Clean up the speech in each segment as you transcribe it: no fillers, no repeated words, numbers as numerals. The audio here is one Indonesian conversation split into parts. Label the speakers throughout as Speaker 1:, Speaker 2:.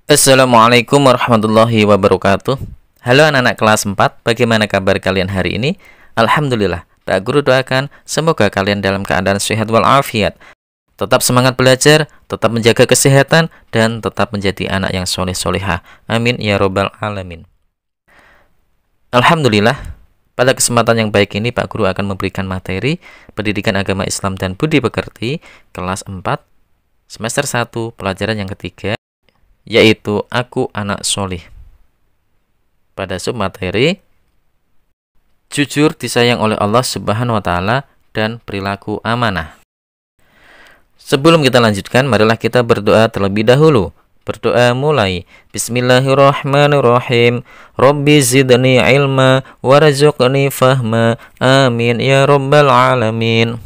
Speaker 1: Assalamualaikum warahmatullahi wabarakatuh. Halo anak-anak kelas 4, bagaimana kabar kalian hari ini? Alhamdulillah, Pak Guru doakan semoga kalian dalam keadaan sehat walafiat. Tetap semangat belajar, tetap menjaga kesehatan, dan tetap menjadi anak yang soleh-solehah. Amin ya robbal alamin. Alhamdulillah, pada kesempatan yang baik ini Pak Guru akan memberikan materi Pendidikan Agama Islam dan Budi Pekerti kelas 4, semester 1, pelajaran yang ketiga, yaitu Aku Anak Solih. Pada submateri jujur disayang oleh Allah Subhanahu wa taala dan perilaku amanah. Sebelum kita lanjutkan, marilah kita berdoa terlebih dahulu. Berdoa mulai. Bismillahirrahmanirrahim. Rabbi zidni ilma warzuqni fahma. Amin ya rabbal alamin.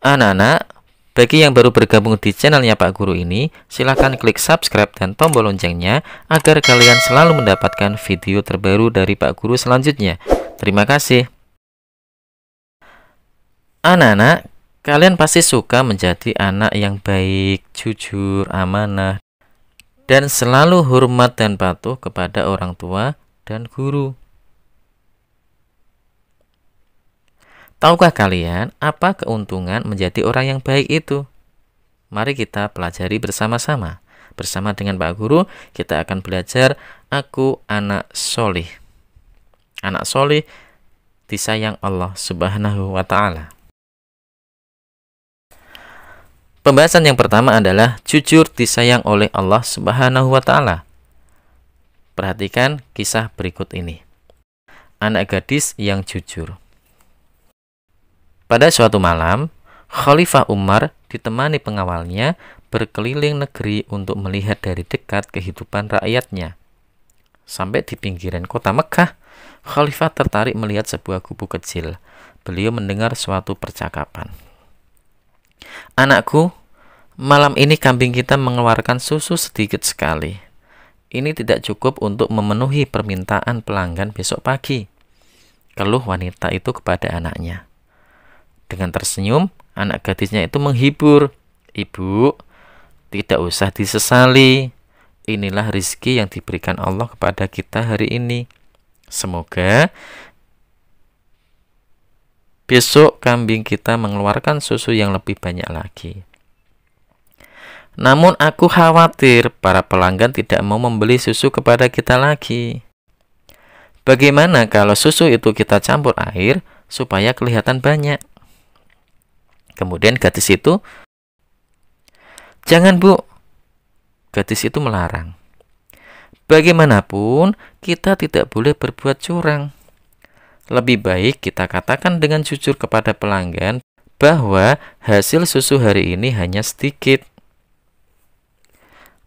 Speaker 1: Anak-anak, bagi yang baru bergabung di channelnya Pak Guru ini, silakan klik subscribe dan tombol loncengnya agar kalian selalu mendapatkan video terbaru dari Pak Guru selanjutnya. Terima kasih. Anak-anak, kalian pasti suka menjadi anak yang baik, jujur, amanah, dan selalu hormat dan patuh kepada orang tua dan guru. Tahukah kalian apa keuntungan menjadi orang yang baik itu? Mari kita pelajari bersama-sama. Bersama dengan Pak Guru, kita akan belajar Aku Anak Solih. Anak solih disayang Allah Subhanahu wa ta'ala. Pembahasan yang pertama adalah jujur disayang oleh Allah Subhanahu wa ta'ala. Perhatikan kisah berikut ini. Anak gadis yang jujur. Pada suatu malam, Khalifah Umar ditemani pengawalnya berkeliling negeri untuk melihat dari dekat kehidupan rakyatnya. Sampai di pinggiran kota Mekah, Khalifah tertarik melihat sebuah gubuk kecil. Beliau mendengar suatu percakapan. "Anakku, malam ini kambing kita mengeluarkan susu sedikit sekali. Ini tidak cukup untuk memenuhi permintaan pelanggan besok pagi," keluh wanita itu kepada anaknya. Dengan tersenyum, anak gadisnya itu menghibur. "Ibu, tidak usah disesali. Inilah rizki yang diberikan Allah kepada kita hari ini. Semoga besok kambing kita mengeluarkan susu yang lebih banyak lagi. Namun aku khawatir para pelanggan tidak mau membeli susu kepada kita lagi. Bagaimana kalau susu itu kita campur air supaya kelihatan banyak?" Kemudian gadis itu, "Jangan, Bu." Gadis itu melarang. "Bagaimanapun, kita tidak boleh berbuat curang. Lebih baik kita katakan dengan jujur kepada pelanggan bahwa hasil susu hari ini hanya sedikit.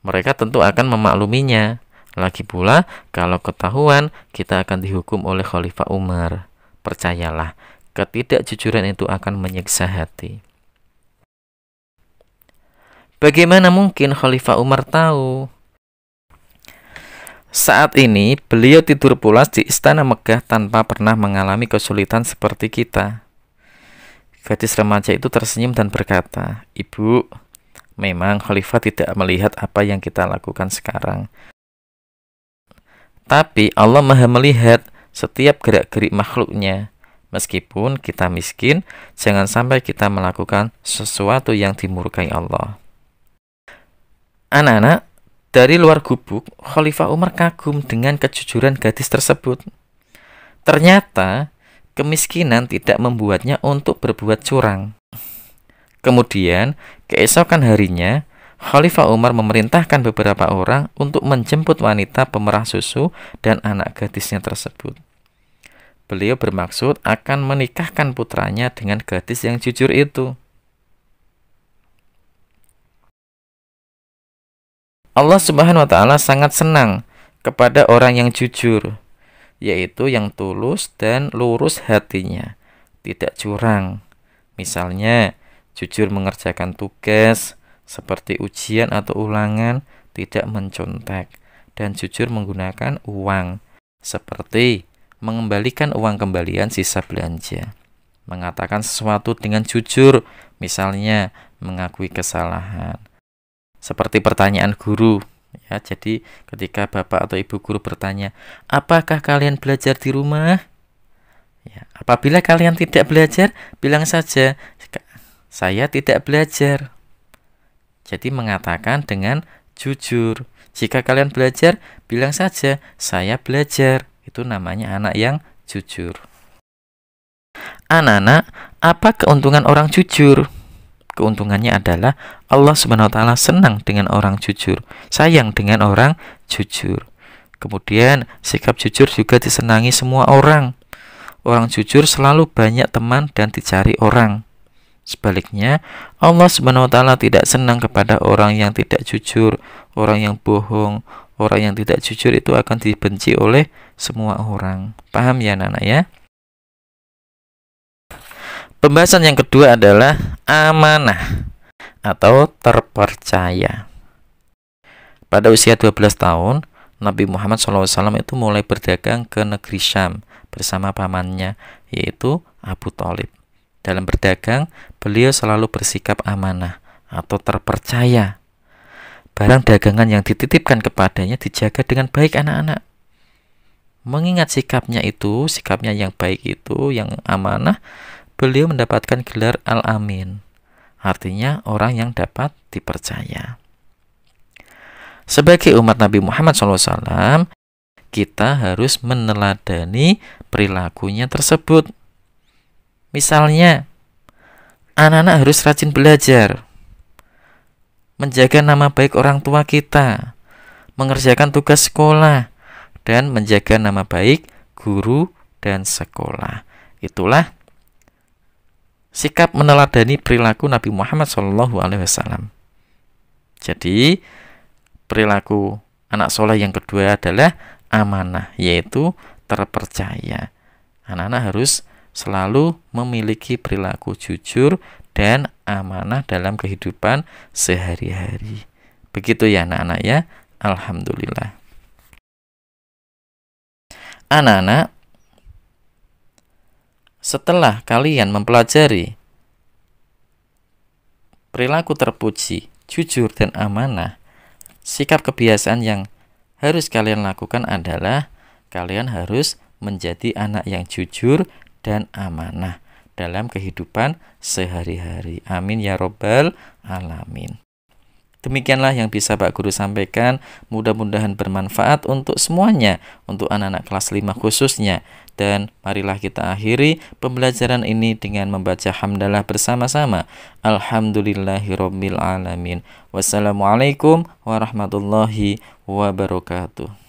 Speaker 1: Mereka tentu akan memakluminya. Lagi pula, kalau ketahuan, kita akan dihukum oleh Khalifah Umar. Percayalah, ketidakjujuran itu akan menyiksa hati." Bagaimana mungkin Khalifah Umar tahu? Saat ini, beliau tidur pulas di istana Megah tanpa pernah mengalami kesulitan seperti kita. Gadis remaja itu tersenyum dan berkata, "Ibu, memang Khalifah tidak melihat apa yang kita lakukan sekarang. Tapi Allah Maha melihat setiap gerak-gerik makhluknya. Meskipun kita miskin, jangan sampai kita melakukan sesuatu yang dimurkai Allah." Anak-anak, dari luar gubuk, Khalifah Umar kagum dengan kejujuran gadis tersebut. Ternyata, kemiskinan tidak membuatnya untuk berbuat curang. Kemudian, keesokan harinya, Khalifah Umar memerintahkan beberapa orang untuk menjemput wanita pemerah susu dan anak gadisnya tersebut. Beliau bermaksud akan menikahkan putranya dengan gadis yang jujur itu. Allah Subhanahu wa ta'ala sangat senang kepada orang yang jujur, yaitu yang tulus dan lurus hatinya, tidak curang. Misalnya, jujur mengerjakan tugas seperti ujian atau ulangan, tidak mencontek, dan jujur menggunakan uang seperti mengembalikan uang kembalian sisa belanja. Mengatakan sesuatu dengan jujur, misalnya mengakui kesalahan. Seperti pertanyaan guru. Ya, jadi ketika bapak atau ibu guru bertanya, apakah kalian belajar di rumah? Ya, apabila kalian tidak belajar, bilang saja, saya tidak belajar. Jadi mengatakan dengan jujur. Jika kalian belajar, bilang saja, saya belajar. Itu namanya anak yang jujur. Anak-anak, apa keuntungan orang jujur? Keuntungannya adalah Allah Subhanahu wa taala senang dengan orang jujur, sayang dengan orang jujur. Kemudian sikap jujur juga disenangi semua orang. Orang jujur selalu banyak teman dan dicari orang. Sebaliknya, Allah Subhanahu wa taala tidak senang kepada orang yang tidak jujur, orang yang bohong. Orang yang tidak jujur itu akan dibenci oleh semua orang. Paham ya anak-anak ya? Pembahasan yang kedua adalah amanah atau terpercaya. Pada usia 12 tahun, Nabi Muhammad SAW itu mulai berdagang ke negeri Syam bersama pamannya, yaitu Abu Thalib. Dalam berdagang, beliau selalu bersikap amanah atau terpercaya. Barang dagangan yang dititipkan kepadanya dijaga dengan baik anak-anak. Mengingat sikapnya yang baik itu, yang amanah, beliau mendapatkan gelar Al-Amin, artinya orang yang dapat dipercaya. Sebagai umat Nabi Muhammad SAW, kita harus meneladani perilakunya tersebut. Misalnya, anak-anak harus rajin belajar, menjaga nama baik orang tua kita, mengerjakan tugas sekolah, dan menjaga nama baik guru dan sekolah. Itulah sikap meneladani perilaku Nabi Muhammad SAW. Jadi perilaku anak soleh yang kedua adalah amanah, yaitu terpercaya. Anak-anak harus selalu memiliki perilaku jujur dan amanah dalam kehidupan sehari-hari. Begitu ya anak-anak ya. Alhamdulillah. Anak-anak, setelah kalian mempelajari perilaku terpuji, jujur, dan amanah, sikap kebiasaan yang harus kalian lakukan adalah kalian harus menjadi anak yang jujur dan amanah dalam kehidupan sehari-hari. Amin ya robbal alamin. Demikianlah yang bisa Pak Guru sampaikan. Mudah-mudahan bermanfaat untuk semuanya, untuk anak-anak kelas 5 khususnya. Dan marilah kita akhiri pembelajaran ini dengan membaca hamdalah bersama-sama. Alhamdulillahirabbil alamin. Wassalamualaikum warahmatullahi wabarakatuh.